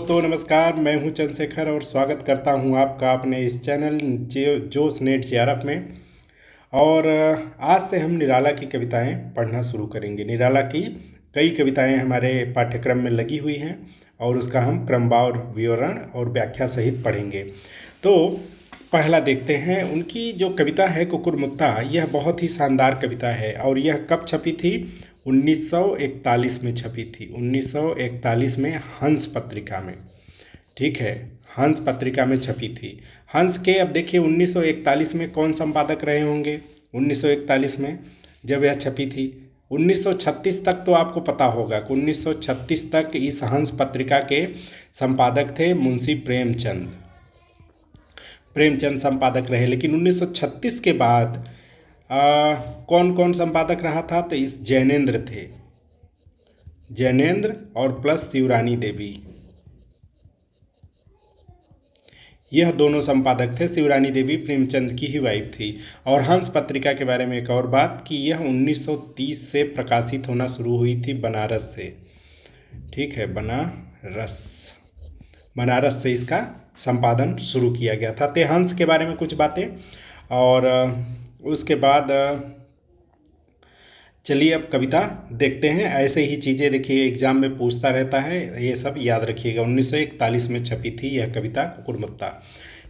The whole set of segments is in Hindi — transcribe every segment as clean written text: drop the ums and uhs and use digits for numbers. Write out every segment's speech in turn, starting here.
दोस्तों नमस्कार, मैं हूं चंद्रशेखर और स्वागत करता हूं आपका अपने इस चैनल जोश नेट जेआरएफ में। और आज से हम निराला की कविताएं पढ़ना शुरू करेंगे। निराला की कई कविताएं हमारे पाठ्यक्रम में लगी हुई हैं और उसका हम क्रमवार विवरण और व्याख्या सहित पढ़ेंगे। तो पहला देखते हैं, उनकी जो कविता है कुकुरमुत्ता, यह बहुत ही शानदार कविता है और यह कब छपी थी? 1941 में छपी थी। 1941 में हंस पत्रिका में, ठीक है, हंस पत्रिका में छपी थी। हंस के अब देखिए 1941 में कौन संपादक रहे होंगे? 1941 में जब यह छपी थी, 1936 तक तो आपको पता होगा कि 1936 तक इस हंस पत्रिका के संपादक थे मुंशी प्रेमचंद संपादक रहे। लेकिन 1936 के बाद कौन कौन संपादक रहा था? तो इस जैनेन्द्र थे, जैनेन्द्र और प्लस शिवरानी देवी, यह दोनों संपादक थे। शिवरानी देवी प्रेमचंद की ही वाइफ थी। और हंस पत्रिका के बारे में एक और बात कि यह 1930 से प्रकाशित होना शुरू हुई थी बनारस से, ठीक है, बनारस से इसका संपादन शुरू किया गया था। ते हंस के बारे में कुछ बातें। और उसके बाद चलिए अब कविता देखते हैं। ऐसे ही चीज़ें देखिए एग्जाम में पूछता रहता है, ये सब याद रखिएगा। 1941 में छपी थी यह कविता कुकुरमुत्ता,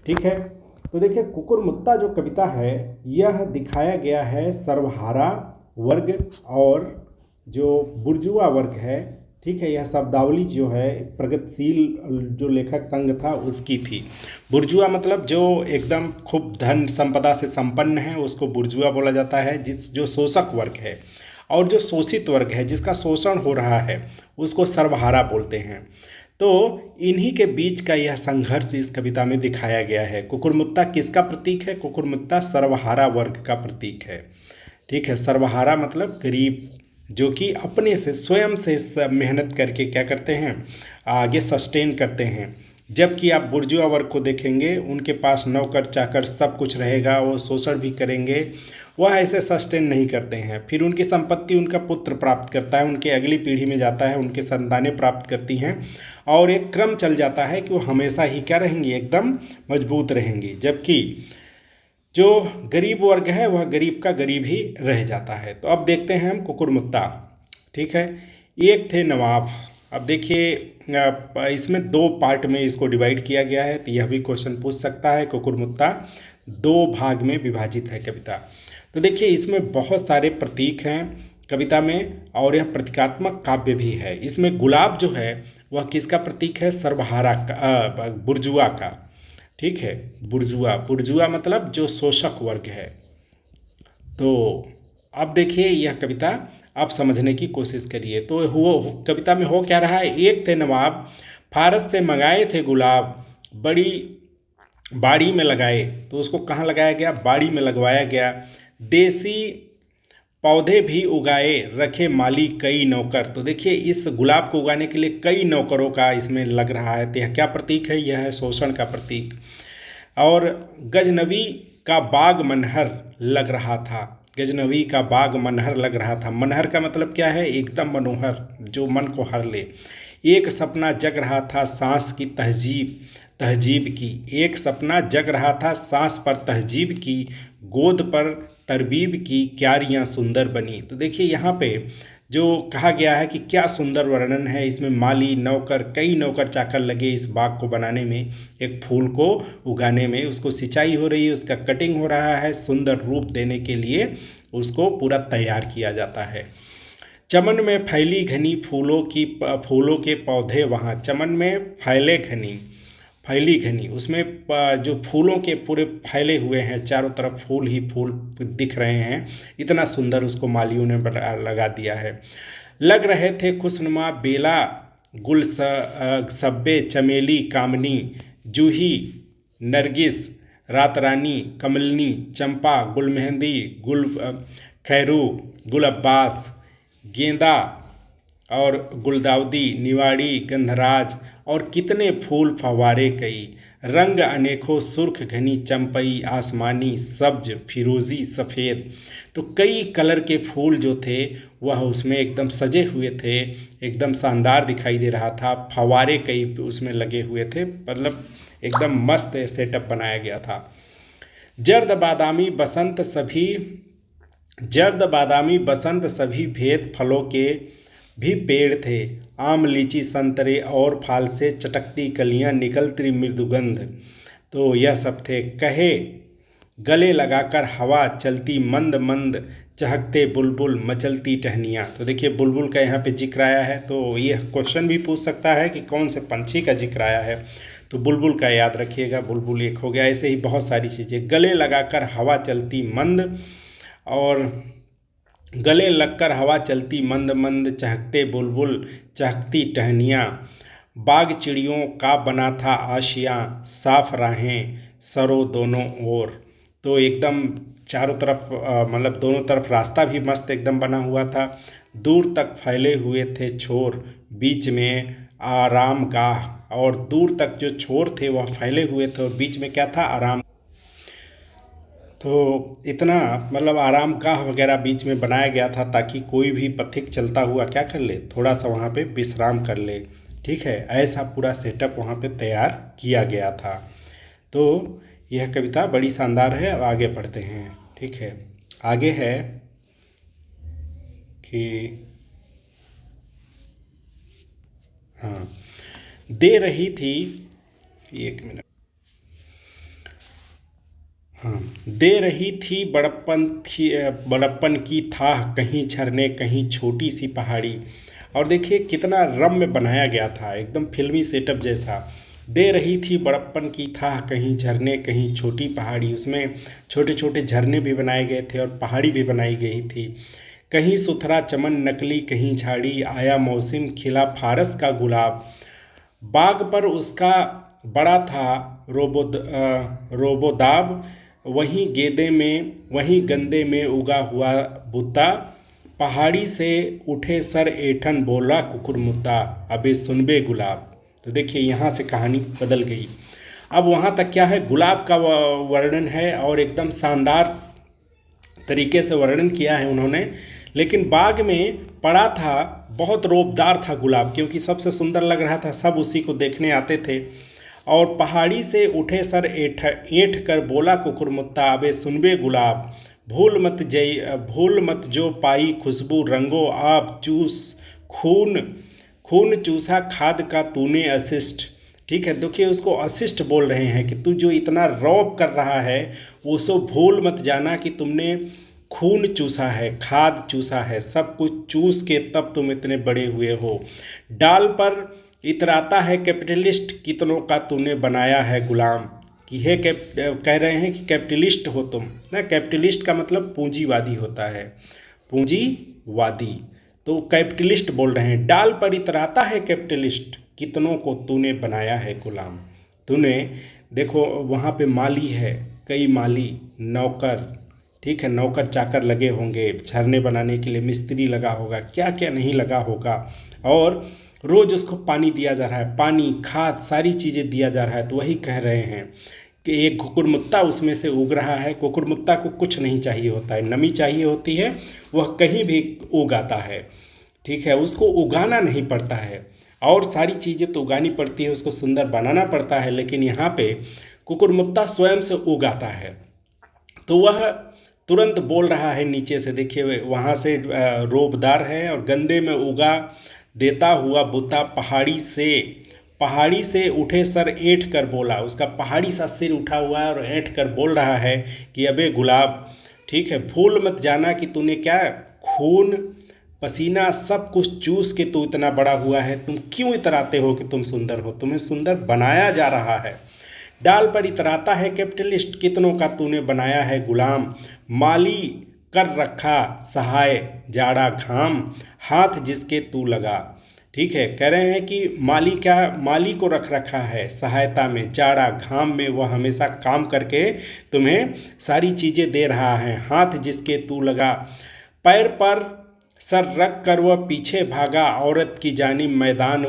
ठीक है। तो देखिए कुकुरमुत्ता जो कविता है, यह दिखाया गया है सर्वहारा वर्ग और जो बुर्जुआ वर्ग है, ठीक है। यह शब्दावली जो है प्रगतिशील जो लेखक संघ था उसकी थी। बुर्जुआ मतलब जो एकदम खूब धन संपदा से संपन्न है उसको बुर्जुआ बोला जाता है। जो शोषक वर्ग है और जो शोषित वर्ग है जिसका शोषण हो रहा है उसको सर्वहारा बोलते हैं। तो इन्हीं के बीच का यह संघर्ष इस कविता में दिखाया गया है। कुकुरमुत्ता किसका प्रतीक है? कुकुरमुत्ता सर्वहारा वर्ग का प्रतीक है, ठीक है। सर्वहारा मतलब गरीब, जो कि अपने से स्वयं से मेहनत करके क्या करते हैं, आगे सस्टेन करते हैं। जबकि आप बुर्जुआ वर्ग को देखेंगे, उनके पास नौकर चाकर सब कुछ रहेगा, वो शोषण भी करेंगे, वह ऐसे सस्टेन नहीं करते हैं। फिर उनकी संपत्ति उनका पुत्र प्राप्त करता है, उनके अगली पीढ़ी में जाता है, उनके संतानें प्राप्त करती हैं और एक क्रम चल जाता है कि वो हमेशा ही क्या रहेंगी, एकदम मजबूत रहेंगी। जबकि जो गरीब वर्ग है वह गरीब का गरीब ही रह जाता है। तो अब देखते हैं हम कुकुरमुत्ता, ठीक है। एक थे नवाब। अब देखिए इसमें दो पार्ट में इसको डिवाइड किया गया है, तो यह भी क्वेश्चन पूछ सकता है। कुकुरमुत्ता दो भाग में विभाजित है कविता। तो देखिए इसमें बहुत सारे प्रतीक हैं कविता में और यह प्रतीकात्मक काव्य भी है। इसमें गुलाब जो है वह किसका प्रतीक है? सर्वहारा का, बुर्जुआ का, ठीक है। बुर्जुआ मतलब जो शोषक वर्ग है। तो अब देखिए यह कविता आप समझने की कोशिश करिए। तो कविता में हो क्या रहा है? एक थे नवाब, फारस से मंगाए थे गुलाब, बड़ी बाड़ी में लगाए। तो उसको कहाँ लगाया गया? बाड़ी में लगवाया गया। देसी पौधे भी उगाए, रखे माली कई नौकर। तो देखिए इस गुलाब को उगाने के लिए कई नौकरों का इसमें लग रहा है। तो यह क्या प्रतीक है? यह है शोषण का प्रतीक। और गजनवी का बाग मनहर लग रहा था। गजनवी का बाग मनहर लग रहा था। मनहर का मतलब क्या है? एकदम मनोहर, जो मन को हर ले। एक सपना जग रहा था सांस की तहजीब की। एक सपना जग रहा था सांस पर तहजीब की, गोद पर तरबीब की, क्यारियाँ सुंदर बनी। तो देखिए यहाँ पे जो कहा गया है कि क्या सुंदर वर्णन है। इसमें माली नौकर, कई नौकर चाकर लगे इस बाग को बनाने में, एक फूल को उगाने में। उसको सिंचाई हो रही है, उसका कटिंग हो रहा है, सुंदर रूप देने के लिए उसको पूरा तैयार किया जाता है। चमन में फैली घनी फूलों के पौधे वहाँ। चमन में फैली घनी, उसमें जो फूलों के पूरे फैले हुए हैं, चारों तरफ फूल ही फूल दिख रहे हैं। इतना सुंदर उसको मालियों ने लगा दिया है। लग रहे थे खुशनुमा बेला गुल सब्बे, चमेली कामनी, जूही नरगिस, रातरानी कमलनी, चंपा गुल मेहंदी, गुल खैरू, गुल अब्बास, गेंदा और गुलदाउदी, निवाड़ी, गंधराज और कितने फूल फव्वारे कई, रंग अनेकों सुर्ख घनी चंपई, आसमानी, सब्ज, फिरोजी, सफ़ेद। तो कई कलर के फूल जो थे वह उसमें एकदम सजे हुए थे, एकदम शानदार दिखाई दे रहा था। फव्वारे कई उसमें लगे हुए थे, मतलब एकदम मस्त सेटअप बनाया गया था। जर्द बादामी बसंत सभी जर्द बादामी बसंत सभी भेद फलों के भी पेड़ थे, आम, लीची, संतरे और फाल से चटकती कलियां, निकलती मृदुगंध। तो यह सब थे। कहे गले लगाकर हवा चलती मंद मंद, चहकते बुलबुल मचलती टहनियाँ। तो देखिए बुलबुल का यहाँ पे जिक्र आया है, तो यह क्वेश्चन भी पूछ सकता है कि कौन से पंछी का जिक्र आया है। तो बुलबुल का याद रखिएगा, बुलबुल एक हो गया। ऐसे ही बहुत सारी चीज़ें। गले लगाकर हवा चलती मंद, और गले लगकर हवा चलती मंद मंद, चहकते बुलबुल चहकती टहनियाँ, बाग चिड़ियों का बना था आशियाँ, साफ राहें सरो दोनों ओर। तो एकदम चारों तरफ मतलब दोनों तरफ रास्ता भी मस्त एकदम बना हुआ था। दूर तक फैले हुए थे छोर, बीच में आराम गाह। और दूर तक जो छोर थे वह फैले हुए थे और बीच में क्या था, आराम। तो इतना मतलब आराम गाह वगैरह बीच में बनाया गया था ताकि कोई भी पथिक चलता हुआ क्या कर ले, थोड़ा सा वहाँ पे विश्राम कर ले। ठीक है, ऐसा पूरा सेटअप वहाँ पे तैयार किया गया था। तो यह कविता बड़ी शानदार है। अब आगे पढ़ते हैं। ठीक है, आगे है कि हाँ, दे रही थी, एक मिनट, हाँ, दे रही थी बड़प्पन की थाह, कहीं झरने कहीं छोटी सी पहाड़ी। और देखिए कितना रम्य बनाया गया था, एकदम फिल्मी सेटअप जैसा। दे रही थी बड़प्पन की थाह, कहीं झरने कहीं छोटी पहाड़ी। उसमें छोटे छोटे झरने भी बनाए गए थे और पहाड़ी भी बनाई गई थी। कहीं सुथरा चमन नकली कहीं झाड़ी, आया मौसम खिला फारस का गुलाब। बाग पर उसका बड़ा था रोबोदाब, वहीं गंदे में उगा हुआ बुद्धा। पहाड़ी से उठे सर ऐठन, बोला कुकुरमुत्ता, अबे सुनबे गुलाब। तो देखिए यहाँ से कहानी बदल गई। अब वहाँ तक क्या है, गुलाब का वर्णन है और एकदम शानदार तरीके से वर्णन किया है उन्होंने। लेकिन बाग में पड़ा था, बहुत रोबदार था गुलाब, क्योंकि सबसे सुंदर लग रहा था, सब उसी को देखने आते थे। और पहाड़ी से उठे सर ऐंठ कर बोला कुकुरमुत्ता, अबे सुनबे गुलाब, भूल मत जो पाई खुशबू, रंगो आप चूस खून खून चूसा खाद का तूने अशिष्ट। ठीक है, देखिए उसको अशिष्ट बोल रहे हैं कि तू जो इतना रौब कर रहा है वो सो भूल मत जाना कि तुमने खून चूसा है, खाद चूसा है, सब कुछ चूस के तब तुम इतने बड़े हुए हो। डाल पर इतराता है कैपिटलिस्ट, कितनों का तूने बनाया है गुलाम। कि है कह रहे हैं कि कैपिटलिस्ट हो तुम ना। कैपिटलिस्ट का मतलब पूंजीवादी होता है, पूंजीवादी। तो कैपिटलिस्ट बोल रहे हैं। डाल पर इतराता है कैपिटलिस्ट, कितनों को तूने बनाया है गुलाम। तूने देखो वहाँ पे माली है, कई माली, नौकर, ठीक है, नौकर चाकर लगे होंगे, झरने बनाने के लिए मिस्त्री लगा होगा, क्या क्या नहीं लगा होगा। और रोज़ उसको पानी दिया जा रहा है, पानी खाद सारी चीज़ें दिया जा रहा है। तो वही कह रहे हैं कि एक कुकुरमुत्ता उसमें से उग रहा है। कुकुरमुत्ता को कुछ नहीं चाहिए होता है, नमी चाहिए होती है, वह कहीं भी उग आता है। ठीक है, उसको उगाना नहीं पड़ता है, और सारी चीज़ें तो उगानी पड़ती है, उसको सुंदर बनाना पड़ता है। लेकिन यहाँ पे कुकुरमुत्ता स्वयं से उग आता है। तो वह तुरंत बोल रहा है नीचे से, देखिए वहाँ से रोबदार है और गंदे में उगा देता हुआ बुद्धा, पहाड़ी से उठे सर ऐंठ कर बोला। उसका पहाड़ी सा सिर उठा हुआ है और ऐंठ कर बोल रहा है कि अबे गुलाब, ठीक है, भूल मत जाना कि तूने क्या खून पसीना सब कुछ चूस के तू इतना बड़ा हुआ है। तुम क्यों इतराते हो कि तुम सुंदर हो, तुम्हें सुंदर बनाया जा रहा है। डाल पर इतराता है कैपिटलिस्ट, कितनों का तूने बनाया है गुलाम। माली कर रखा सहाय जाड़ा घाम, हाथ जिसके तू लगा। ठीक है, कह रहे हैं कि माली को रख रखा है सहायता में, जाड़ा घाम में वह हमेशा काम करके तुम्हें सारी चीज़ें दे रहा है। हाथ जिसके तू लगा, पैर पर सर रख कर वह पीछे भागा, औरत की जानी मैदान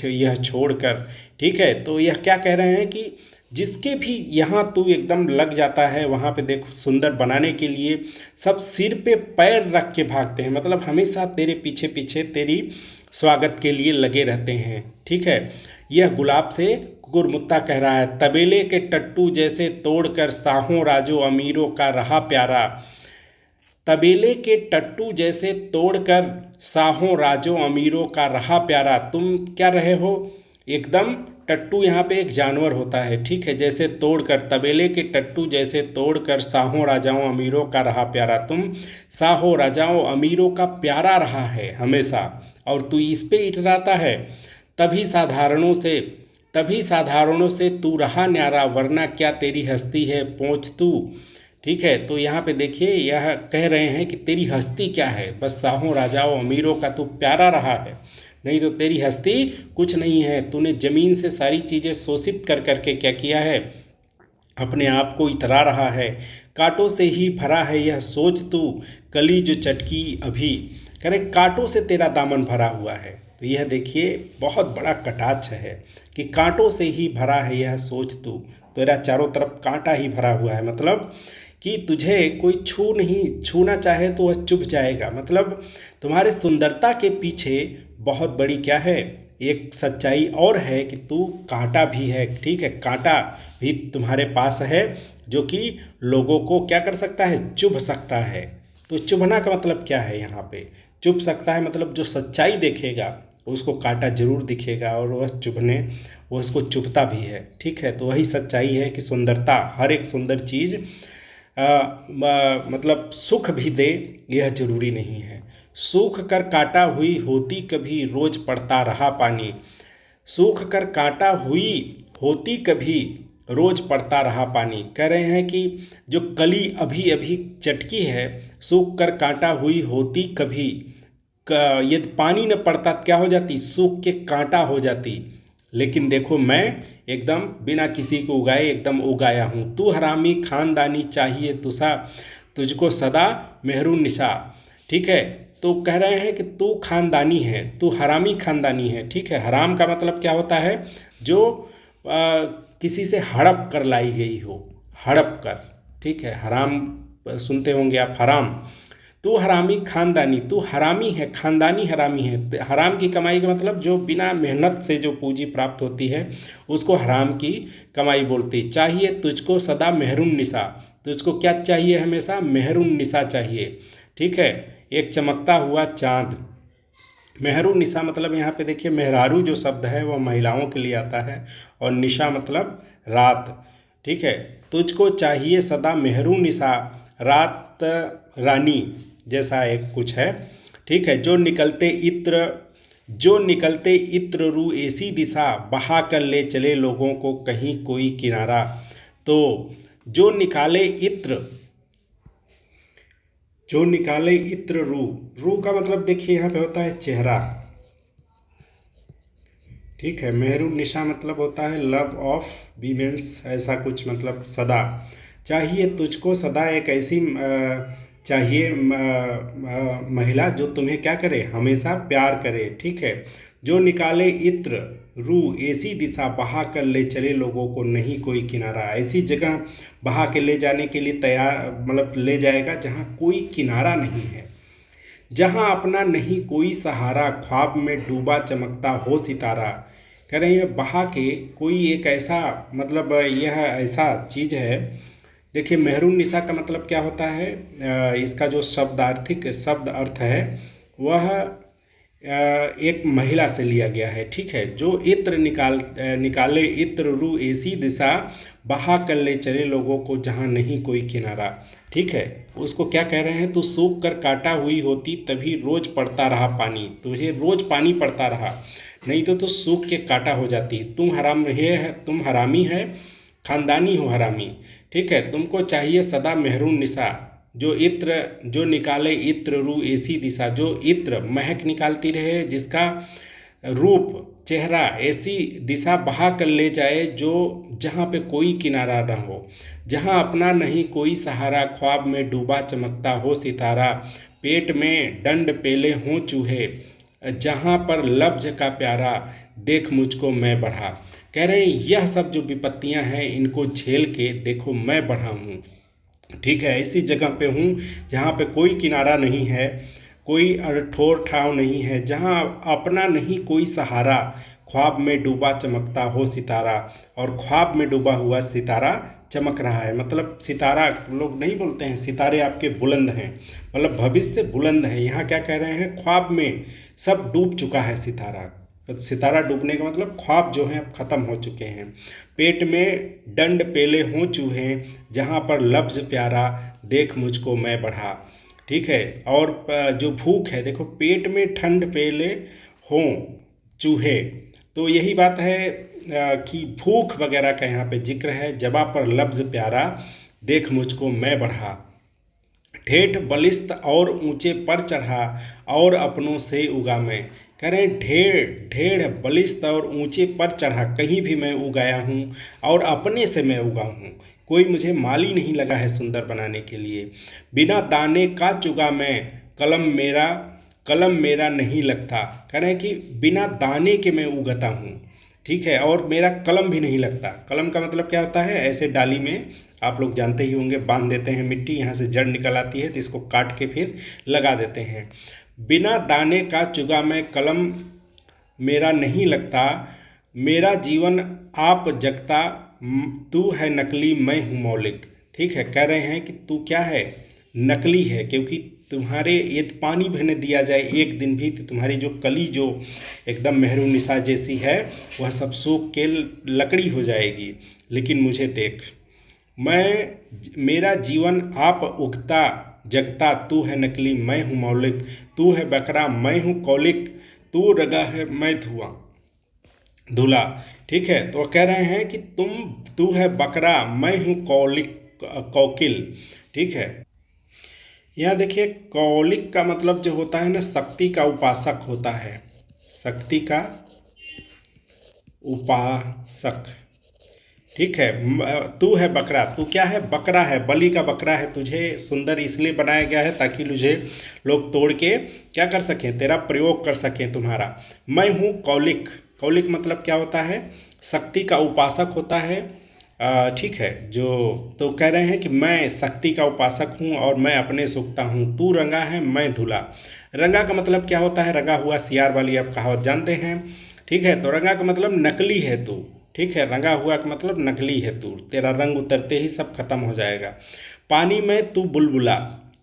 यह छोड़कर। ठीक है, तो यह क्या कह रहे हैं कि जिसके भी यहाँ तू एकदम लग जाता है, वहाँ पे देखो सुंदर बनाने के लिए सब सिर पे पैर रख के भागते हैं, मतलब हमेशा तेरे पीछे पीछे तेरी स्वागत के लिए लगे रहते हैं। ठीक है, यह गुलाब से गुरमुत्ता कह रहा है, तबेले के टट्टू जैसे तोड़कर साहों राजो अमीरों का रहा प्यारा। तबेले के टट्टू जैसे तोड़कर साहों राजों अमीरों का रहा प्यारा। तुम क्या रहे हो, एकदम टट्टू यहाँ पे एक जानवर होता है। ठीक है, जैसे तोड़कर, तबेले के टट्टू जैसे तोड़कर साहों राजाओं अमीरों का रहा प्यारा। तुम साहों राजाओं अमीरों का प्यारा रहा है हमेशा, और तू इस पे इतराता है। तभी साधारणों से तू रहा न्यारा, वरना क्या तेरी हस्ती है पहुँच तू। ठीक है, तो यहाँ पे देखिए यह कह रहे हैं कि तेरी हस्ती क्या है, बस साहों राजाओं अमीरों का तू प्यारा रहा है, नहीं तो तेरी हस्ती कुछ नहीं है। तूने ज़मीन से सारी चीज़ें शोषित कर करके क्या किया है, अपने आप को इतरा रहा है। कांटों से ही भरा है यह सोच तू, कली जो चटकी अभी। कह रहे कांटों से तेरा दामन भरा हुआ है। तो यह देखिए बहुत बड़ा कटाक्ष है कि कांटों से ही भरा है यह सोच तू, तेरा चारों तरफ कांटा ही भरा हुआ है, मतलब कि तुझे कोई छूना चाहे तो वह चुभ जाएगा। मतलब तुम्हारे सुंदरता के पीछे बहुत बड़ी क्या है, एक सच्चाई और है कि तू कांटा भी है। ठीक है, कांटा भी तुम्हारे पास है जो कि लोगों को क्या कर सकता है, चुभ सकता है। तो चुभना का मतलब क्या है, यहाँ पे चुभ सकता है मतलब जो सच्चाई देखेगा उसको कांटा जरूर दिखेगा, और वो उसको चुभता भी है। ठीक है, तो वही सच्चाई है कि सुंदरता, हर एक सुंदर चीज़ मतलब सुख भी दे, यह जरूरी नहीं है। सूख कर काटा हुई होती कभी, रोज पड़ता रहा पानी। सूख कर काटा हुई होती कभी, रोज पड़ता रहा पानी। कह रहे हैं कि जो कली अभी अभी चटकी है, सूख कर काटा हुई होती कभी, यदि पानी न पड़ता क्या हो जाती, सूख के कांटा हो जाती। लेकिन देखो मैं एकदम बिना किसी को उगाए एकदम उगाया हूँ। तू हरामी खानदानी चाहिए तुझको सदा मेहरून निशा। ठीक है, तो कह रहे हैं कि तू खानदानी है, तू हरामी खानदानी है। ठीक है, हराम का मतलब क्या होता है, जो किसी से हड़प कर लाई गई हो, हड़प कर। ठीक है, हराम सुनते होंगे आप, हराम। तू हरामी खानदानी, तू हरामी है, खानदानी हरामी है। हराम की कमाई का मतलब जो बिना मेहनत से जो पूंजी प्राप्त होती है उसको हराम की कमाई बोलती। चाहिए तुझको सदा मेहरून निशा, तुझको क्या चाहिए, हमेशा मेहरून निशा चाहिए। ठीक है, एक चमकता हुआ चाँद। मेहरून निशा मतलब यहाँ पे देखिए मेहरारू जो शब्द है वह महिलाओं के लिए आता है, और निशा मतलब रात। ठीक है, तुझको चाहिए सदा मेहरून निशा, रात रानी जैसा एक कुछ है। ठीक है, जो निकलते इत्र रू ऐसी दिशा, बहा कर ले चले लोगों को कहीं कोई किनारा। तो जो निकाले इत्र रू का मतलब देखिए यहाँ पे होता है चेहरा। ठीक है, मेहरून निशा मतलब होता है लव ऑफ वीमेंस, ऐसा कुछ मतलब सदा। चाहिए तुझको सदा एक ऐसी चाहिए महिला जो तुम्हें क्या करे, हमेशा प्यार करे। ठीक है, जो निकाले इत्र रू ऐसी दिशा, बहा कर ले चले लोगों को नहीं कोई किनारा। ऐसी जगह बहा के ले जाने के लिए तैयार, मतलब ले जाएगा जहाँ कोई किनारा नहीं है, जहाँ अपना नहीं कोई सहारा, ख्वाब में डूबा चमकता हो सितारा। कह रहे हैं बहा के कोई एक ऐसा, मतलब यह ऐसा चीज़ है। देखिए मेहरून निशा का मतलब क्या होता है, इसका जो शब्द अर्थ है वह एक महिला से लिया गया है। ठीक है, जो इत्र निकाले इत्र रू ऐसी दिशा, बहा कर ले चले लोगों को जहाँ नहीं कोई किनारा। ठीक है, उसको क्या कह रहे हैं, तू सूख कर काटा हुई होती तभी रोज पड़ता रहा पानी, तुझे रोज पानी पड़ता रहा, नहीं तो सूख के काटा हो जाती। तुम हरामी है, खानदानी हो हरामी। ठीक है, तुमको चाहिए सदा मेहरून निशा, जो निकाले इत्र रू ऐसी दिशा, जो इत्र महक निकालती रहे, जिसका रूप चेहरा ऐसी दिशा बहा कर ले जाए जो जहाँ पे कोई किनारा न हो, जहाँ अपना नहीं कोई सहारा, ख्वाब में डूबा चमकता हो सितारा। पेट में डंड पेले हों चूहे, जहाँ पर लफ्ज का प्यारा देख मुझको मैं बढ़ा। कह रहे हैं यह सब जो विपत्तियां हैं इनको झेल के देखो मैं बढ़ा हूँ। ठीक है, ऐसी जगह पे हूँ जहाँ पे कोई किनारा नहीं है, कोई ठोर ठाव नहीं है, जहाँ अपना नहीं कोई सहारा, ख्वाब में डूबा चमकता हो सितारा। और ख्वाब में डूबा हुआ सितारा चमक रहा है, मतलब सितारा, लोग नहीं बोलते हैं सितारे आपके बुलंद हैं, मतलब भविष्य बुलंद है। यहाँ क्या कह रहे हैं, ख्वाब में सब डूब चुका है सितारा। तो सितारा डूबने का मतलब ख्वाब जो हैं अब ख़त्म हो चुके हैं। पेट में डंड पेले हों चूहे, जहाँ पर लफ्ज़ प्यारा देख मुझको मैं बढ़ा। ठीक है, और जो भूख है, देखो पेट में ठंड पेले हों चूहे, तो यही बात है कि भूख वगैरह का यहाँ पे जिक्र है। जबा पर लफ्ज़ प्यारा देख मुझको मैं बढ़ा, ठेठ बलिष्ठ और ऊंचे पर चढ़ा, और अपनों से उगा मैं। कह रहे हैं ढेर ढेर बलिष्ठ और ऊंचे पर चढ़ा, कहीं भी मैं उगाया हूँ और अपने से मैं उगा हूँ, कोई मुझे माली नहीं लगा है सुंदर बनाने के लिए। बिना दाने का चुगा मैं, कलम मेरा नहीं लगता। कह रहे हैं कि बिना दाने के मैं उगता हूँ, ठीक है, और मेरा कलम भी नहीं लगता। कलम का मतलब क्या होता है, ऐसे डाली में आप लोग जानते ही होंगे बांध देते हैं मिट्टी, यहाँ से जड़ निकल आती है तो इसको काट के फिर लगा देते हैं। बिना दाने का चुगा मैं, कलम मेरा नहीं लगता, मेरा जीवन आप जगता, तू है नकली मैं हूँ मौलिक। ठीक है, कह रहे हैं कि तू क्या है, नकली है, क्योंकि तुम्हारे ये पानी बहने दिया जाए एक दिन भी तो तुम्हारी जो कली जो एकदम मेहरून निशा जैसी है वह सब सूख के लकड़ी हो जाएगी। लेकिन मुझे देख, मेरा जीवन आप उगता जगता, तू है नकली मैं हूँ मौलिक, तू है बकरा मैं हूँ कौलिक, तू रगा है मैं धुला। ठीक है, तो कह रहे हैं कि तू है बकरा मैं हूँ कौकिल। ठीक है, यहाँ देखिए कौलिक का मतलब जो होता है ना, शक्ति का उपासक होता है, शक्ति का उपासक। ठीक है, तू है बकरा, तू क्या है, बकरा है, बलि का बकरा है। तुझे सुंदर इसलिए बनाया गया है ताकि तुझे लोग तोड़ के क्या कर सकें, तेरा प्रयोग कर सकें तुम्हारा। मैं हूँ कौलिक, कौलिक मतलब क्या होता है, शक्ति का उपासक होता है। ठीक है, जो तो कह रहे हैं कि मैं शक्ति का उपासक हूँ और मैं अपने सूखता हूँ। तू रंगा है मैं धुला। रंगा का मतलब क्या होता है, रंगा हुआ सियार वाली आप कहावत जानते हैं। ठीक है, तो रंगा का मतलब नकली है तू। ठीक है, रंगा हुआ का मतलब नकली है तू, तेरा रंग उतरते ही सब खत्म हो जाएगा। पानी में तू बुलबुला,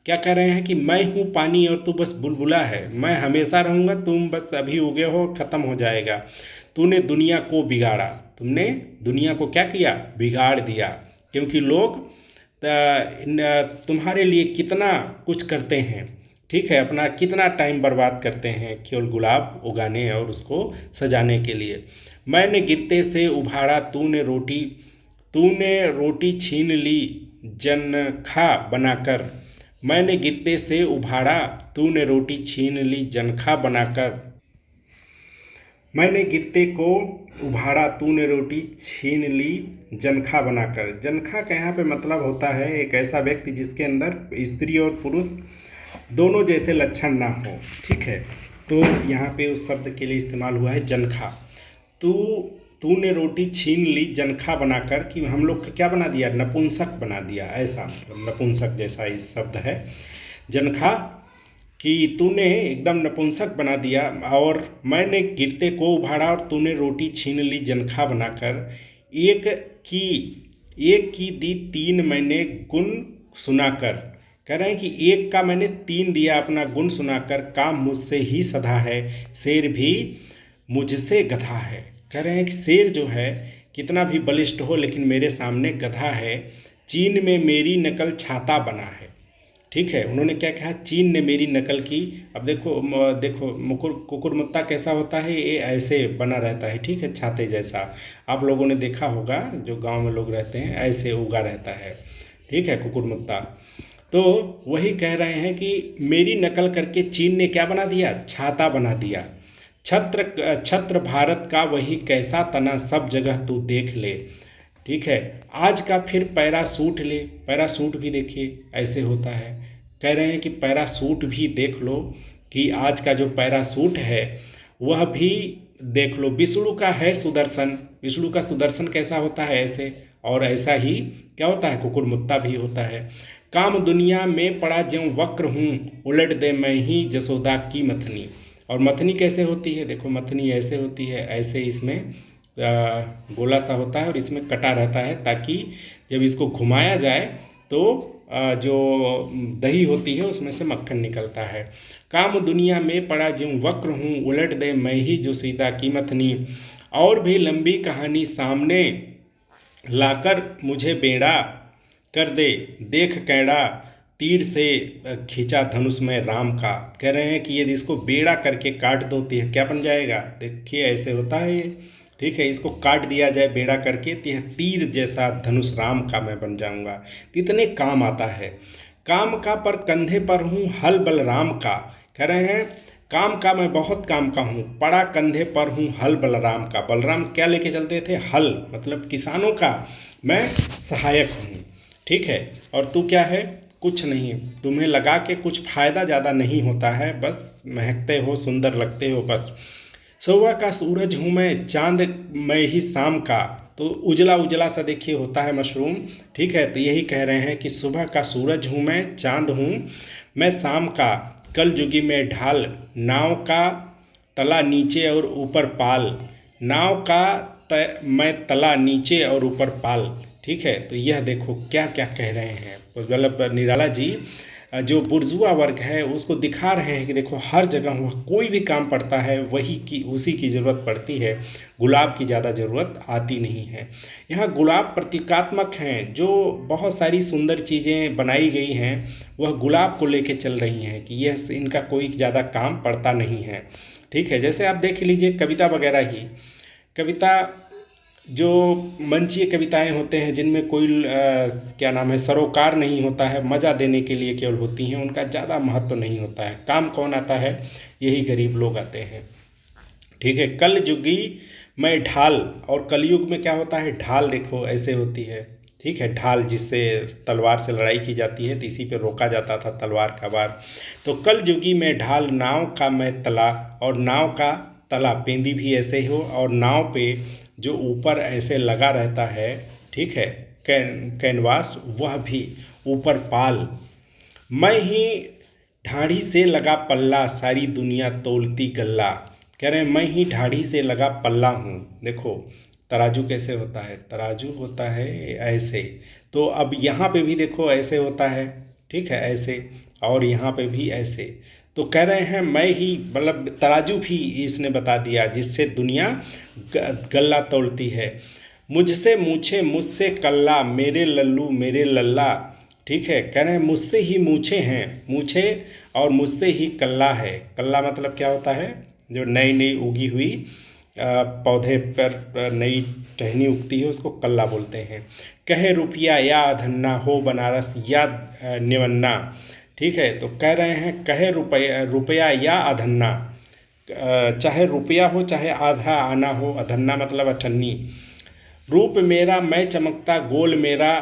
क्या कह रहे हैं कि मैं हूँ पानी और तू बस बुलबुला है, मैं हमेशा रहूँगा, तुम बस अभी उगे हो और ख़त्म हो जाएगा। तूने दुनिया को बिगाड़ा, तुमने दुनिया को क्या किया, बिगाड़ दिया, क्योंकि लोग तुम्हारे लिए कितना कुछ करते हैं। ठीक है, अपना कितना टाइम बर्बाद करते हैं केवल गुलाब उगाने और उसको सजाने के लिए। मैंने गिरते से उभारा, तूने रोटी छीन ली जनखा बनाकर। मैंने गिरते से उभारा, तूने रोटी छीन ली जनखा बनाकर। मैंने गिरते को उभारा, तूने रोटी छीन ली जनखा बनाकर। जनखा का यहाँ पे मतलब होता है एक ऐसा व्यक्ति जिसके अंदर स्त्री और पुरुष दोनों जैसे लक्षण ना हो। ठीक है, तो यहाँ पे उस शब्द के लिए इस्तेमाल हुआ है जनखा। तूने रोटी छीन ली जनखा बनाकर, कि हम लोग का क्या बना दिया, नपुंसक बना दिया, ऐसा मतलब नपुंसक जैसा इस शब्द है जनखा, कि तूने एकदम नपुंसक बना दिया। और मैंने गिरते को उभारा और तूने रोटी छीन ली जनखा बनाकर। एक की दी तीन मैंने गुण सुनाकर। कह रहे हैं कि एक का मैंने तीन दिया अपना गुण सुनाकर। काम मुझसे ही सधा है, शेर भी मुझसे गधा है। कह रहे हैं कि शेर जो है कितना भी बलिष्ठ हो लेकिन मेरे सामने गधा है। चीन में मेरी नकल छाता बना है। ठीक है, उन्होंने क्या कहा, चीन ने मेरी नकल की। अब देखो कुकुरमुत्ता कैसा होता है, ये ऐसे बना रहता है। ठीक है, छाते जैसा आप लोगों ने देखा होगा, जो गांव में लोग रहते हैं ऐसे उगा रहता है। ठीक है, कुकुरमुत्ता। तो वही कह रहे हैं कि मेरी नकल करके चीन ने क्या बना दिया, छाता बना दिया। छत्र भारत का वही कैसा तना, सब जगह तू देख ले। ठीक है, आज का फिर पैरासूट ले, पैरासूट भी देखिए ऐसे होता है। कह रहे हैं कि पैरासूट भी देख लो, कि आज का जो पैरासूट है वह भी देख लो। विष्णु का है सुदर्शन, विष्णु का सुदर्शन कैसा होता है ऐसे, और ऐसा ही क्या होता है कुकुरमुत्ता भी होता है। काम दुनिया में पड़ा ज्यों वक्र हूँ, उलट दे मैं ही जसोदा की मथनी। और मथनी कैसे होती है, देखो मथनी ऐसे होती है, ऐसे इसमें गोला सा होता है और इसमें कटा रहता है, ताकि जब इसको घुमाया जाए तो जो दही होती है उसमें से मक्खन निकलता है। काम दुनिया में पड़ा ज्यों वक्र हूँ, उलट दे मैं ही जो सीधा की मथनी। और भी लंबी कहानी सामने लाकर मुझे बेड़ा कर दे, देख कैड़ा तीर से खींचा धनुष में राम का। कह रहे हैं कि यदि इसको बेड़ा करके काट दो तो यह क्या बन जाएगा, देखिए ऐसे होता है ये, ठीक है। इसको काट दिया जाए बेड़ा करके तो यह तीर जैसा धनुष राम का मैं बन जाऊंगा। तो इतने काम आता है। काम का पर कंधे पर हूँ हल बलराम का। कह रहे हैं काम का मैं बहुत काम का हूँ, पड़ा कंधे पर हूँ हल बलराम का। बलराम क्या लेके चलते थे, हल, मतलब किसानों का मैं सहायक हूँ, ठीक है। और तू क्या है, कुछ नहीं, तुम्हें लगा के कुछ फ़ायदा ज़्यादा नहीं होता है, बस महकते हो, सुंदर लगते हो बस। सुबह का सूरज हूँ मैं, चांद मैं ही शाम का। तो उजला उजला सा देखिए होता है मशरूम, ठीक है। तो यही कह रहे हैं कि सुबह का सूरज हूँ मैं, चांद हूँ मैं शाम का। कल जुगी में ढाल, नाव का तला नीचे और ऊपर पाल। नाव का मैं तला नीचे और ऊपर पाल, ठीक है। तो यह देखो क्या क्या कह रहे हैं, मतलब निराला जी जो बुर्जुआ वर्ग है उसको दिखा रहे हैं कि देखो हर जगह वह कोई भी काम पड़ता है वही की उसी की ज़रूरत पड़ती है, गुलाब की ज़्यादा ज़रूरत आती नहीं है। यहाँ गुलाब प्रतीकात्मक हैं, जो बहुत सारी सुंदर चीज़ें बनाई गई हैं वह गुलाब को लेके चल रही हैं कि यह इनका कोई ज़्यादा काम पड़ता नहीं है, ठीक है। जैसे आप देख लीजिए कविता वगैरह ही, कविता जो मंचीय कविताएं होते हैं जिनमें कोई क्या नाम है सरोकार नहीं होता है, मज़ा देने के लिए केवल होती हैं, उनका ज़्यादा महत्व नहीं होता है। काम कौन आता है, यही गरीब लोग आते हैं, ठीक है। कल युगी में ढाल, और कलयुग में क्या होता है, ढाल देखो ऐसे होती है, ठीक है। ढाल जिससे तलवार से लड़ाई की जाती है, तो इसी पे रोका जाता था तलवार का वार। तो कल युगी में ढाल, नाव का मैं तला, और नाव का तला पेंदी भी ऐसे ही हो, और नाव पे जो ऊपर ऐसे लगा रहता है, ठीक है, कैनवास, वह भी ऊपर पाल। मैं ही ढाढ़ी से लगा पल्ला, सारी दुनिया तोलती गल्ला। कह रहे हैं मैं ही ढाढ़ी से लगा पल्ला हूँ। देखो तराजू कैसे होता है, तराजू होता है ऐसे, तो अब यहाँ पे भी देखो ऐसे होता है, ठीक है, ऐसे, और यहाँ पे भी ऐसे। तो कह रहे हैं मैं ही, मतलब तराजू भी इसने बता दिया जिससे दुनिया गल्ला तोलती है। मुझसे मूछे मुझसे कल्ला, मेरे लल्लू मेरे लल्ला, ठीक है। कह रहे हैं मुझसे ही मूछे हैं, मूछे, और मुझसे ही कल्ला है। कल्ला मतलब क्या होता है, जो नई नई उगी हुई पौधे पर नई टहनी उगती है उसको कल्ला बोलते हैं। कहे रुपया या अधन्ना, हो बनारस या निवन्ना, ठीक है। तो कह रहे हैं कहे रुपया या अधन्ना, चाहे रुपया हो चाहे आधा आना हो, अधन्ना मतलब अठन्नी। रूप मेरा मैं चमकता, गोल मेरा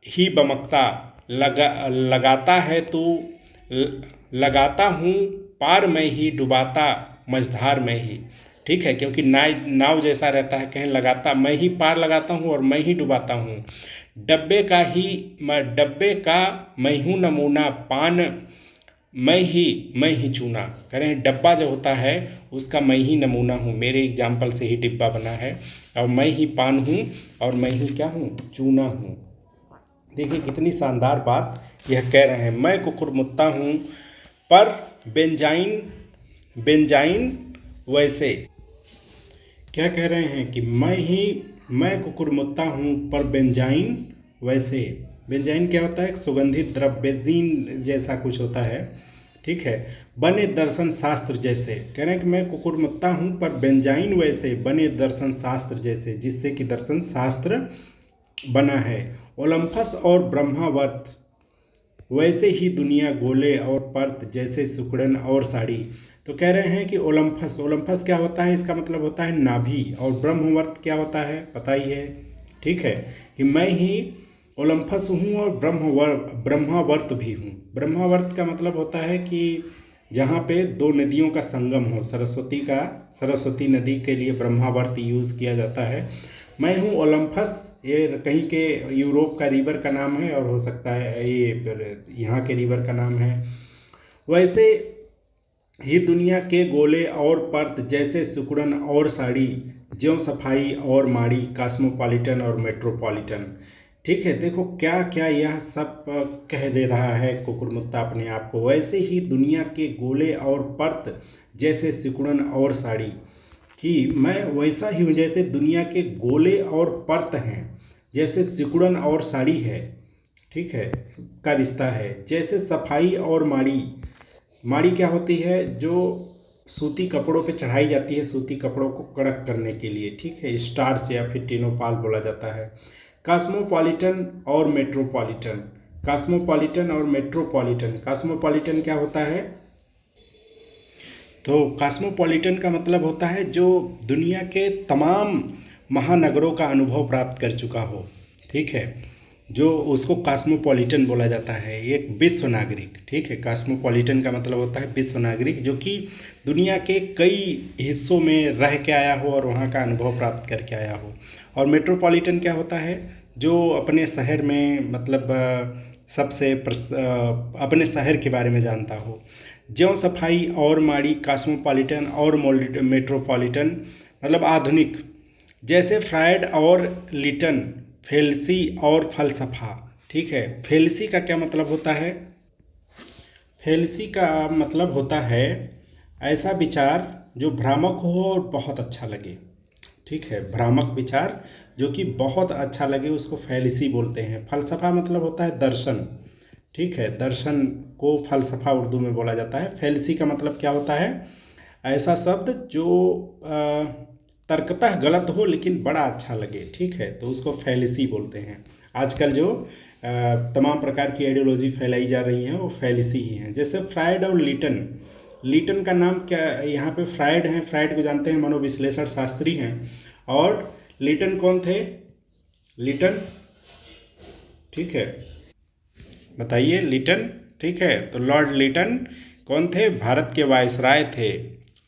ही बमकता, लगाता है तू लगाता हूँ पार में ही, डुबाता मझधार में ही, ठीक है। क्योंकि नाव जैसा रहता है, कहीं लगाता, मैं ही पार लगाता हूँ और मैं ही डुबाता हूँ। डब्बे का मैं हूँ नमूना, पान मैं ही चूना। कह रहे हैं डब्बा जो होता है उसका मैं ही नमूना हूँ, मेरे एग्जाम्पल से ही डिब्बा बना है, और मैं ही पान हूँ और मैं ही क्या हूँ, चूना हूँ। देखिए कितनी शानदार बात यह कह रहे हैं। मैं कुकुरमुत्ता हूँ पर बेंजाइन वैसे, क्या कह रहे हैं कि मैं कुकुरमुत्ता हूँ पर बेंजाइन वैसे। बेंजाइन क्या होता है, एक सुगंधित द्रव्य, बेंजीन जैसा कुछ होता है, ठीक है। बने दर्शन शास्त्र जैसे, कह रहे हैं कि मैं कुकुरमुत्ता हूँ पर बेंजाइन वैसे, बने दर्शन शास्त्र जैसे, जिससे कि दर्शन शास्त्र बना है। ओलंपस और ब्रह्मावर्त वैसे ही दुनिया गोले और पर्त, जैसे सुकड़न और साड़ी। तो कह रहे हैं कि ओलंपस क्या होता है, इसका मतलब होता है नाभि, और ब्रह्मवर्त क्या होता है पता ही है, ठीक है, कि मैं ही ओलंफस हूँ और ब्रह्मावर्त भी हूँ। ब्रह्मावर्त का मतलब होता है कि जहाँ पे दो नदियों का संगम हो, सरस्वती नदी के लिए ब्रह्मावर्त यूज़ किया जाता है। मैं हूँ ओलंफस, ये कहीं के यूरोप का रिवर का नाम है, और हो सकता है ये यहाँ के रिवर का नाम है। वैसे ही दुनिया के गोले और पर्त, जैसे सिकुड़न और साड़ी, ज्यों सफाई और माड़ी, कॉस्मोपॉलिटन और मेट्रोपॉलिटन। ठीक है, देखो क्या क्या यह सब कह दे रहा है कुकुरमुत्ता अपने आप को। वैसे ही दुनिया के गोले और पर्त, जैसे सिकुड़न और साड़ी, कि मैं वैसा ही हूँ जैसे दुनिया के गोले और पर्त हैं, जैसे सिकुड़न और साड़ी है, ठीक है, का रिश्ता है। जैसे सफाई और माड़ी, माड़ी क्या होती है, जो सूती कपड़ों पे चढ़ाई जाती है, सूती कपड़ों को कड़क करने के लिए, ठीक है, स्टार्च या फिर टिनोपाल बोला जाता है। कॉस्मोपॉलिटन और मेट्रोपॉलिटन, कॉस्मोपॉलिटन और मेट्रोपॉलिटन, कॉस्मोपॉलिटन क्या होता है, तो कॉस्मोपॉलिटन का मतलब होता है जो दुनिया के तमाम महानगरों का अनुभव प्राप्त कर चुका हो, ठीक है, जो उसको कॉस्मोपॉलिटन बोला जाता है, एक विश्व नागरिक। ठीक है, कॉस्मोपॉलिटन का मतलब होता है विश्व नागरिक, जो कि दुनिया के कई हिस्सों में रह के आया हो और वहाँ का अनुभव प्राप्त करके आया हो। और मेट्रोपॉलिटन क्या होता है, जो अपने शहर में मतलब अपने शहर के बारे में जानता हो। ज्यों सफाई और माड़ी, कॉस्मोपॉलिटन और मेट्रोपॉलिटन मतलब आधुनिक, जैसे फ्रायड और लिटन, फेल्सी और फलसफा। ठीक है, फेल्सी का क्या मतलब होता है, फेल्सी का मतलब होता है ऐसा विचार जो भ्रामक हो और बहुत अच्छा लगे। ठीक है, भ्रामक विचार जो कि बहुत अच्छा लगे उसको फैलिसी बोलते हैं। फलसफा मतलब होता है दर्शन। ठीक है, दर्शन को फलसफा उर्दू में बोला जाता है। फैलिसी का मतलब क्या होता है, ऐसा शब्द जो तर्कतः गलत हो लेकिन बड़ा अच्छा लगे। ठीक है, तो उसको फैलिसी बोलते हैं। आजकल जो तमाम प्रकार की आइडियोलॉजी फैलाई जा रही हैं वो फैलिसी ही हैं। जैसे फ्रायड और लिटन, लिटन का नाम क्या, यहाँ पे फ्रायड हैं, फ्रायड को जानते हैं, मनोविश्लेषण शास्त्री हैं। और लिटन कौन थे, लिटन, ठीक है, बताइए लिटन। ठीक है, तो लॉर्ड लिटन कौन थे, भारत के वायसराय थे।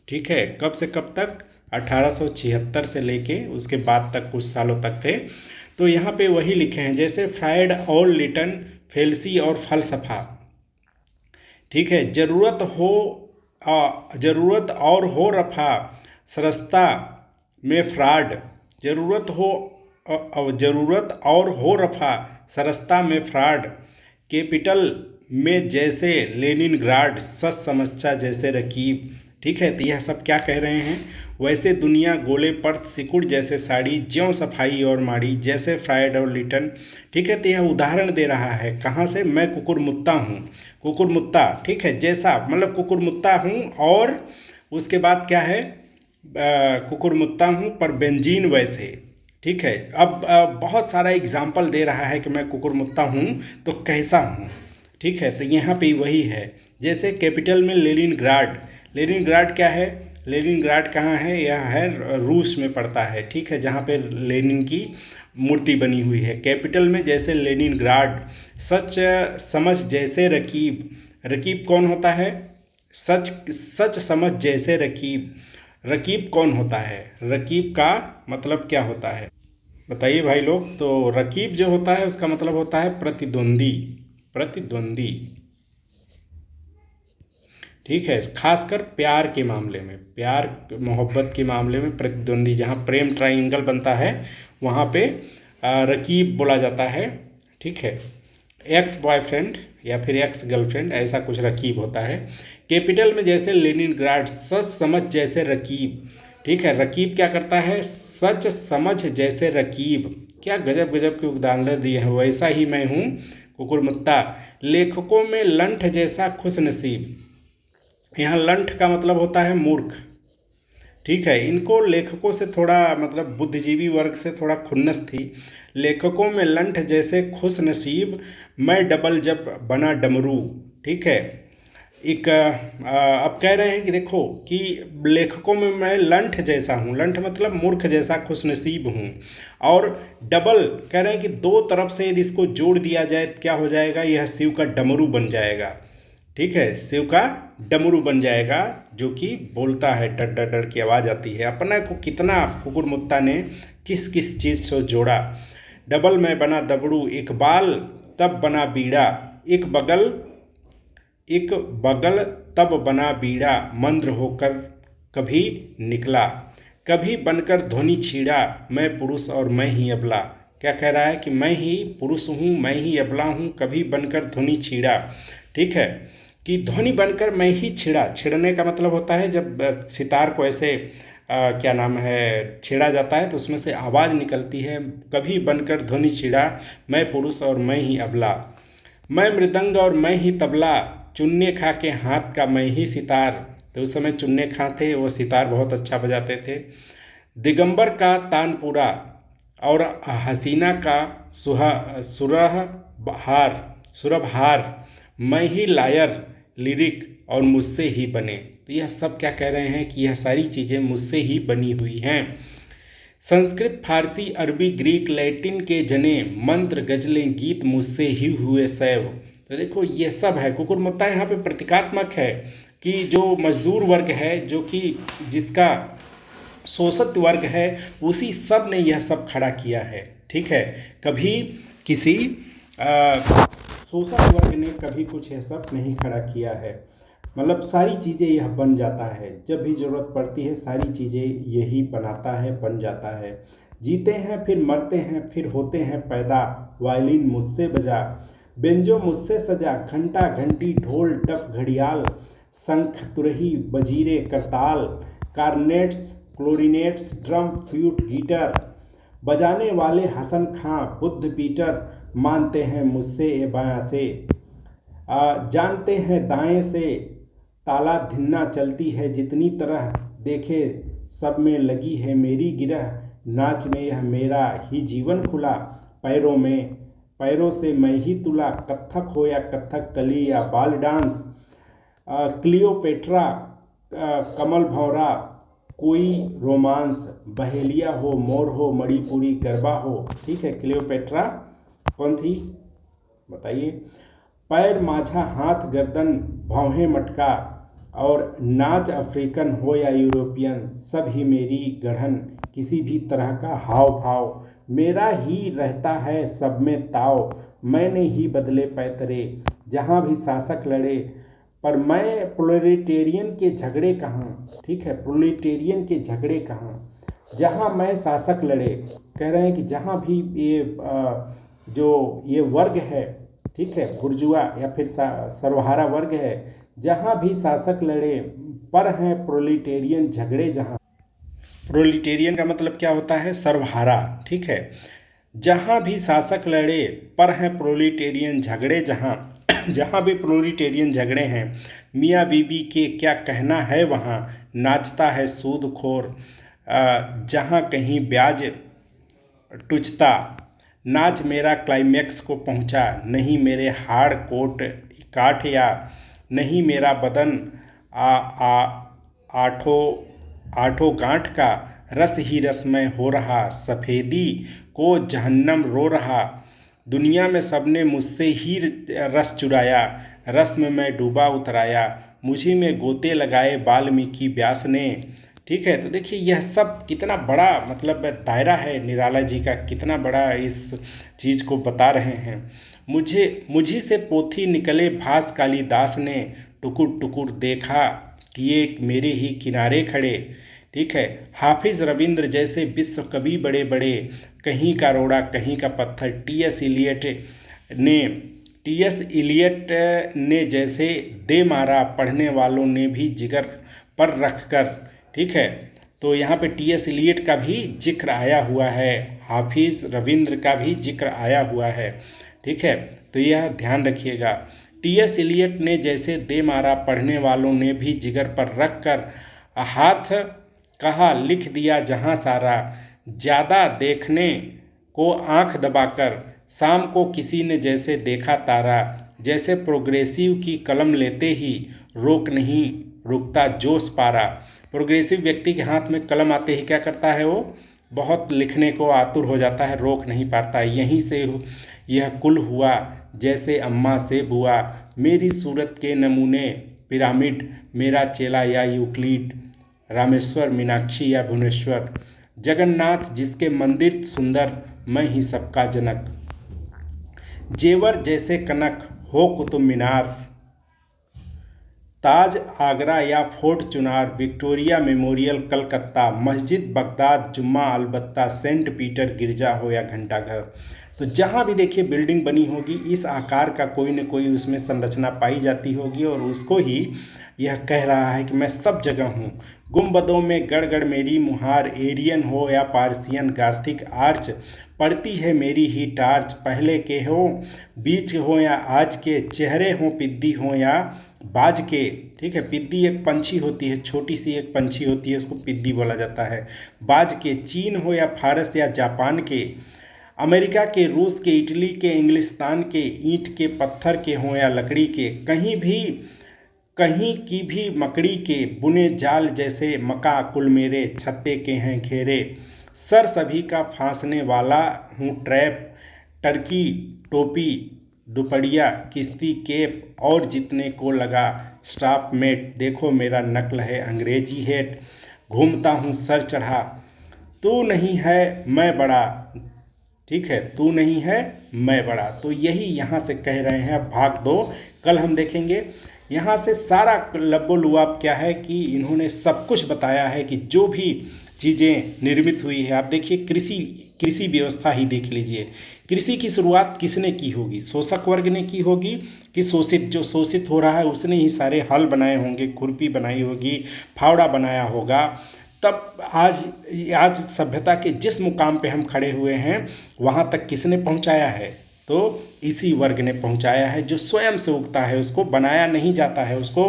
ठीक है, कब से कब तक, 1876 से लेके उसके बाद तक कुछ सालों तक थे। तो यहाँ पे वही लिखे हैं, जैसे फ्रायड और लिटन, फेल्सी और फलसफा। ठीक है, ज़रूरत और हो रफा, सरसता में फ्रॉड, ज़रूरत और हो रफा, सरसता में फ्रॉड, कैपिटल में जैसे लेनिनग्राड, सच समझा जैसे रकीब। ठीक है, तो यह सब क्या कह रहे हैं, वैसे दुनिया गोले पर्त, सिकुड़ जैसे साड़ी, ज्यों सफाई और माड़ी, जैसे फ्रायड और लिटन। ठीक है, तो यह उदाहरण दे रहा है कहाँ से, मैं कुकुरमुत्ता हूँ, कुकुरमुत्ता। ठीक है, जैसा मतलब कुकुरमुत्ता हूँ, और उसके बाद क्या है, कुकुरमुत्ता हूँ पर बेंजीन वैसे। ठीक है, अब बहुत सारा एग्जाम्पल दे रहा है कि मैं कुकुरमुत्ता हूँ तो कैसा हूँ। ठीक है, तो यहाँ पे वही है, जैसे कैपिटल में लेनिनग्राड, लेनिनग्राड क्या है, लेनिनग्राड कहाँ है, यह है रूस में पड़ता है। ठीक है, जहाँ पे लेनिन की मूर्ति बनी हुई है। कैपिटल में जैसे लेनिनग्राड, सच समझ जैसे रकीब, रकीब कौन होता है, सच समझ जैसे रकीब। रकीब कौन होता है, रकीब का मतलब क्या होता है, बताइए भाई लोग। तो रकीब जो होता है उसका मतलब होता है प्रतिद्वंदी, प्रतिद्वंदी। ठीक है, खासकर प्यार के मामले में, प्यार मोहब्बत के मामले में प्रतिद्वंदी, जहाँ प्रेम ट्राइंगल बनता है वहाँ पे रकीब बोला जाता है। ठीक है, एक्स बॉयफ्रेंड या फिर एक्स गर्लफ्रेंड, ऐसा कुछ रकीब होता है। कैपिटल में जैसे लेनिनग्राड, सच समझ जैसे रकीब। ठीक है, रकीब क्या करता है, सच समझ जैसे रकीब। क्या गजब गजब के उदाहरण दिए हैं। वैसा ही मैं हूँ कुकुरमुत्ता, लेखकों में लंठ जैसा खुश नसीब। यहाँ लंठ का मतलब होता है मूर्ख। ठीक है, इनको लेखकों से थोड़ा मतलब बुद्धिजीवी वर्ग से थोड़ा खुन्नस थी। लेखकों में लंठ जैसे खुश नसीब, मैं डबल जब बना डमरू। ठीक है, एक अब कह रहे हैं कि देखो कि लेखकों में मैं लंठ जैसा हूँ, लंठ मतलब मूर्ख जैसा खुशनसीब हूँ। और डबल कह रहे हैं कि दो तरफ से यदि इसको जोड़ दिया जाए तो क्या हो जाएगा, यह शिव का डमरू बन जाएगा। ठीक है, शिव का डमरू बन जाएगा जो कि बोलता है, डर डर डर की आवाज़ आती है। अपना को कितना कुकुरमुत्ता ने किस किस चीज़ से जोड़ा। डबल में बना दबड़ू, एक बाल तब बना बीड़ा, एक बगल तब बना बीड़ा, मंद्र होकर कभी निकला, कभी बनकर ध्वनि छीड़ा, मैं पुरुष और मैं ही अबला। क्या कह रहा है कि मैं ही पुरुष हूँ, मैं ही अबला हूँ, कभी बनकर ध्वनि छीड़ा। ठीक है, कि ध्वनि बनकर मैं ही छिड़ा। छिड़ने का मतलब होता है जब सितार को ऐसे क्या नाम है छेड़ा जाता है तो उसमें से आवाज़ निकलती है। कभी बनकर ध्वनि छिड़ा, मैं पुरुष और मैं ही अबला, मैं मृदंग और मैं ही तबला, चुन्ने खा के हाथ का मैं ही सितार। तो उस समय चुन्ने खा थे, वो सितार बहुत अच्छा बजाते थे। दिगंबर का तानपुरा और हसीना का सुरबहार, मैं ही लायर लिरिक और मुझसे ही बने। तो यह सब क्या कह रहे हैं कि यह सारी चीज़ें मुझसे ही बनी हुई हैं। संस्कृत, फारसी, अरबी, ग्रीक, लैटिन के जने मंत्र, गजलें, गीत मुझसे ही हुए सैव। तो देखो ये सब है। कुकुरमुत्ता यहाँ पे प्रतीकात्मक है कि जो मजदूर वर्ग है, जो कि जिसका शोषित वर्ग है, उसी सब ने यह सब खड़ा किया है। ठीक है, कभी किसी शोषक वर्ग ने कभी कुछ ये सब नहीं खड़ा किया है। मतलब सारी चीज़ें यह बन जाता है, जब भी ज़रूरत पड़ती है सारी चीज़ें यही बनाता है, बन जाता है। जीते हैं फिर मरते हैं, फिर होते हैं पैदा, वायलिन मुझसे बजा, बेंजो मुझसे सजा, घंटा घंटी ढोल टप घड़ियाल, शंख तुरही बजीरे करताल, कार्नेट्स क्लोरिनेट्स ड्रम फ्लूट गीटर, बजाने वाले हसन खां बुद्ध पीटर, मानते हैं मुझसे ए बायां से, जानते हैं दाएं से, ताला धिन्ना चलती है जितनी तरह, देखे सब में लगी है मेरी गिरह, नाच में यह मेरा ही जीवन खुला, पैरों से मैं ही तुला, कत्थक हो या कत्थक कली या बाल डांस, क्लियोपेट्रा कमल भौरा, कोई रोमांस, बहेलिया हो मोर हो मणिपुरी गरबा हो। ठीक है, क्लियोपेट्रा कौन थी बताइए। पैर माझा हाथ गर्दन भौहें मटका, और नाच अफ्रीकन हो या यूरोपियन, सब ही मेरी गढ़न, किसी भी तरह का हाव भाव, मेरा ही रहता है सब में ताव, मैंने ही बदले पैतरे, जहाँ भी शासक लड़े, पर मैं प्रोलेटेरियन के झगड़े कहाँ। ठीक है, प्रोलेटेरियन के झगड़े कहाँ, जहाँ मैं शासक लड़े। कह रहे हैं कि जहाँ भी ये जो ये वर्ग है, ठीक है, बुर्जुआ या फिर सर्वहारा वर्ग है, जहाँ भी शासक लड़े, पर हैं प्रोलेटेरियन झगड़े जहाँ। प्रोलेटेरियन का मतलब क्या होता है, सर्वहारा। ठीक है, जहाँ भी शासक लड़े, पर हैं प्रोलेटेरियन झगड़े जहाँ। जहाँ भी प्रोलेटेरियन झगड़े हैं, मियाँ बीवी के क्या कहना है वहाँ, नाचता है सूदखोर, जहाँ कहीं ब्याज टुचता, नाच मेरा क्लाइमैक्स को पहुँचा, नहीं मेरे हाड़ कोट काठ या, नहीं मेरा बदन आ आ आठों आठों गांठ का, रस ही रस में हो रहा, सफ़ेदी को जहन्नम रो रहा, दुनिया में सबने मुझसे ही रस चुराया, रस में मैं डूबा उतराया, मुझी में गोते लगाए वाल्मीकि व्यास ने। ठीक है, तो देखिए यह सब कितना बड़ा मतलब दायरा है निराला जी का, कितना बड़ा इस चीज़ को बता रहे हैं। मुझी से पोथी निकले भास कालिदास ने, टुकुर टुकुर देखा किए मेरे ही किनारे खड़े। ठीक है, हाफिज़ रविंद्र जैसे विश्व कवि बड़े बड़े, कहीं का रोड़ा कहीं का पत्थर, टी.एस. इलियट ने जैसे दे मारा, पढ़ने वालों ने भी जिगर पर रख कर। ठीक है, तो यहाँ पे टी.एस. इलियट का भी जिक्र आया हुआ है, हाफिज़ रविंद्र का भी जिक्र आया हुआ है। ठीक है, तो यह ध्यान रखिएगा। टी.एस. इलियट ने जैसे दे मारा, पढ़ने वालों ने भी जिगर पर रख कर, हाथ कहा लिख दिया जहाँ सारा, ज़्यादा देखने को आँख दबाकर, शाम को किसी ने जैसे देखा तारा, जैसे प्रोग्रेसिव की कलम लेते ही रोक नहीं रुकता जोश पारा। प्रोग्रेसिव व्यक्ति के हाथ में कलम आते ही क्या करता है, वो बहुत लिखने को आतुर हो जाता है, रोक नहीं पाता। यहीं से यह कुल हुआ जैसे अम्मा से बुआ, मेरी सूरत के नमूने पिरामिड, मेरा चेला या यूक्लिड, रामेश्वर मीनाक्षी या भुवनेश्वर, जगन्नाथ जिसके मंदिर सुंदर, मैं ही सबका जनक। जेवर जैसे कनक हो कुतुब मीनार, ताज आगरा या fort Chunar, Victoria memorial Calcutta, मस्जिद बगदाद, जुम्मा अलबत्ता, सेंट पीटर गिरजा हो या घंटाघर। तो जहाँ भी देखिए बिल्डिंग बनी होगी इस आकार का कोई न कोई उसमें संरचना पाई जाती होगी और उसको ही यह कह रहा है कि मैं सब जगह हूँ। गुंबदों में गड़गड़ मेरी मुहार, एरियन हो या पार्सियन गार्थिक आर्च, पड़ती है मेरी ही टार्च, पहले के हो बीच हो या आज के, चेहरे हों पिद्दी हो या बाज के। ठीक है, पिद्दी एक पंछी होती है, छोटी सी एक पंछी होती है, उसको पिद्दी बोला जाता है। बाज के, चीन हो या फारस या जापान के, अमेरिका के, रूस के, इटली के, इंग्लिस्तान के, ईंट के पत्थर के हों या लकड़ी के, कहीं भी कहीं की भी मकड़ी के, बुने जाल जैसे मका कुल मेरे, छत्ते के हैं घेरे, सर सभी का फांसने वाला हूँ ट्रैप, टर्की टोपी दुपड़िया किश्ती केप और जितने को लगा स्टाफ मेट, देखो मेरा नक्ल है अंग्रेजी हेट, घूमता हूँ सर चढ़ा, तू नहीं है मैं बड़ा। ठीक है, तू नहीं है मैं बड़ा। तो यही यहाँ से कह रहे हैं। भाग 2 कल हम देखेंगे। यहाँ से सारा लब्बो लुआब क्या है कि इन्होंने सब कुछ बताया है कि जो भी चीज़ें निर्मित हुई है। आप देखिए कृषि व्यवस्था ही देख लीजिए। कृषि की शुरुआत किसने की होगी? शोषक वर्ग ने की होगी कि शोषित, जो शोषित हो रहा है उसने ही सारे हल बनाए होंगे, खुरपी बनाई होगी, फावड़ा बनाया होगा। तब आज सभ्यता के जिस मुकाम पे हम खड़े हुए हैं वहाँ तक किसने पहुँचाया है? तो इसी वर्ग ने पहुंचाया है, जो स्वयं से उगता है, उसको बनाया नहीं जाता है, उसको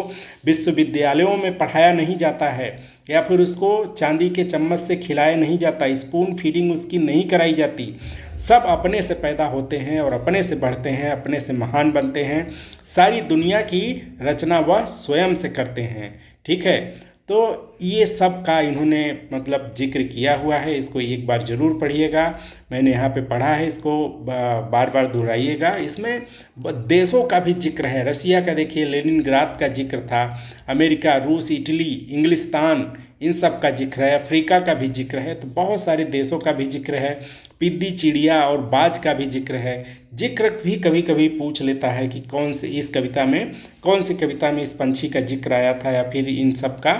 विश्वविद्यालयों में पढ़ाया नहीं जाता है, या फिर उसको चांदी के चम्मच से खिलाया नहीं जाता, स्पून फीडिंग उसकी नहीं कराई जाती। सब अपने से पैदा होते हैं और अपने से बढ़ते हैं, अपने से महान बनते हैं। सारी दुनिया की रचना वह स्वयं से करते हैं। ठीक है, तो ये सब का इन्होंने मतलब जिक्र किया हुआ है। इसको एक बार ज़रूर पढ़िएगा। मैंने यहाँ पे पढ़ा है, इसको बार बार दोहराइएगा। इसमें देशों का भी जिक्र है। रसिया का देखिए लेनिनग्राद का जिक्र था, अमेरिका, रूस, इटली, इंग्लिस्तान, इन सब का जिक्र है, अफ्रीका का भी जिक्र है। तो बहुत सारे देशों का भी जिक्र है। पिद्दी चिड़िया और बाज का भी जिक्र है। जिक्र भी कभी कभी पूछ लेता है कि कौन सी कविता में इस पंछी का जिक्र आया था, या फिर इन सब का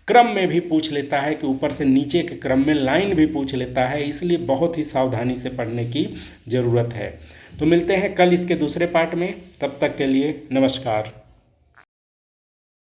क्रम में भी पूछ लेता है कि ऊपर से नीचे के क्रम में लाइन भी पूछ लेता है। इसलिए बहुत ही सावधानी से पढ़ने की ज़रूरत है। तो मिलते हैं कल इसके दूसरे पार्ट में। तब तक के लिए नमस्कार।